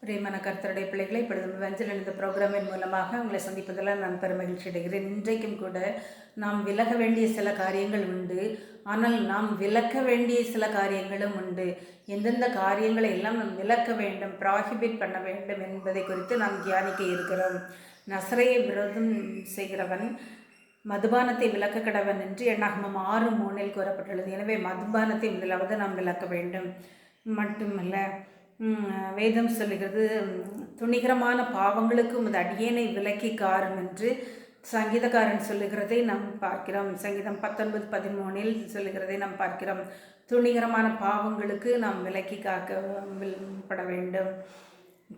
பிரியமான கர்த்தருடைய பிள்ளைகளை இப்பொழுது வஞ்சல் இந்த ப்ரோக்ராமின் மூலமாக உங்களை சந்திப்பதில் நான் பெருமகிழ்ச்சி அடைகிறேன். இன்றைக்கும் கூட நாம் விலக வேண்டிய சில காரியங்கள் உண்டு, ஆனால் நாம் விலக்க வேண்டிய சில காரியங்களும் உண்டு. எந்தெந்த காரியங்களை எல்லாம் நாம் விலக்க வேண்டும், ப்ராஹிபிட் பண்ண வேண்டும் என்பதை குறித்து நாம் தியானிக்க இருக்கிறோம். நசரேயை விரோதம் செய்கிறவன் மதுபானத்தை விலக்க கடவன் என்று எண்ணாகமம் 6:3 கூறப்பட்டுள்ளது. எனவே மதுபானத்தை முதலாவது நாம் விலக்க வேண்டும். மட்டுமல்ல, வேதம் சொல்லுகிறது, துணிகரமான பாவங்களுக்கு உமது அடியேனை விலக்கி காரும் என்று சங்கீதக்காரன் சொல்லுகிறதை நாம் பார்க்கிறோம். சங்கீதம் 19:13 சொல்லுகிறதை நாம் பார்க்கிறோம். துணிகரமான பாவங்களுக்கு நாம் விலக்கி காக்கப்பட வேண்டும்.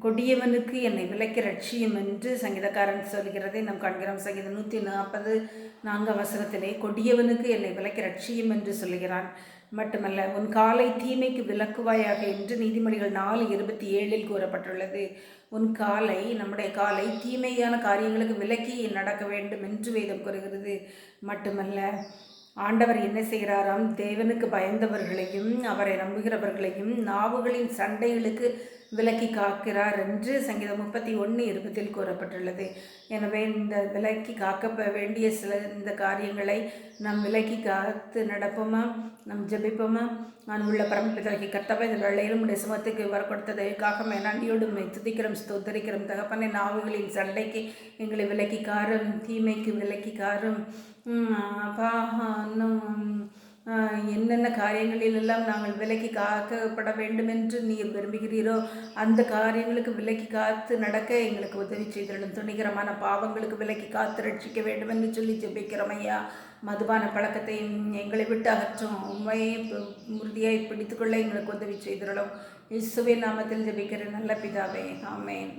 கொடியவனுக்கு என்னை விலக்கி ரட்சியும் என்று சங்கீதக்காரன் சொல்கிறதை நாம் காண்கிறோம். சங்கீதம் 144 கொடியவனுக்கு என்னை விலக்கி ரட்சியும் என்று சொல்லுகிறான். மட்டுமல்ல, உன் காலை தீமைக்கு விலக்குவாயாக என்று நீதிமொழிகள் 4:27 கூறப்பட்டுள்ளது. உன் காலை, நம்முடைய காலை தீமையான காரியங்களுக்கு விலக்கி நடக்க வேண்டும் என்று வேதம் கூறுகிறது. மட்டுமல்ல, ஆண்டவர் என்ன செய்கிறாராம்? தேவனுக்கு பயந்தவர்களையும் அவரை நம்புகிறவர்களையும் நாவுகளின் சண்டைகளுக்கு விலக்கி காக்கிறார் என்று சங்கீதம் 31:20 கூறப்பட்டுள்ளது. எனவே இந்த விலக்கி காக்க வேண்டிய சில இந்த காரியங்களை நாம் விலக்கி காத்து நடப்போமா? நாம் ஜெபிப்போமா? நான் உள்ள பரமபிதாகி கர்த்தாவே, இந்த வேளையிலும் உடைய சுமத்துக்கு வர கொடுத்ததற்காக நன்றியோடு துதிக்கிறோம், ஸ்தோத்தரிக்கிறோம். தகப்பனே, நாவுகளின் சண்டைக்கு எங்களை விலக்கி காரும், தீமைக்கு விலக்கி காரும். அப்பா, இன்னும் என்னென்ன காரியங்களிலெல்லாம் நாங்கள் விலக்கி காக்கப்பட வேண்டும் என்று நீர் விரும்புகிறீரோ அந்த காரியங்களுக்கு விலக்கி காத்து நடக்க எங்களுக்கு உதவி செய்திடும். துணிகரமான பாவங்களுக்கு விலக்கி காத்து ரட்சிக்க வேண்டும் என்று சொல்லி ஜெபிக்கிறோம் ஐயா. மதுபான பழக்கத்தை எங்களை விட்டு அகற்றும், உண்மையை உறுதியாய் பிடித்துக்கொள்ள எங்களுக்கு உதவி செய்திடும். இயேசுவின் நாமத்தில் ஜெபிக்கிறேன் நல்ல பிதாவே, ஆமென்.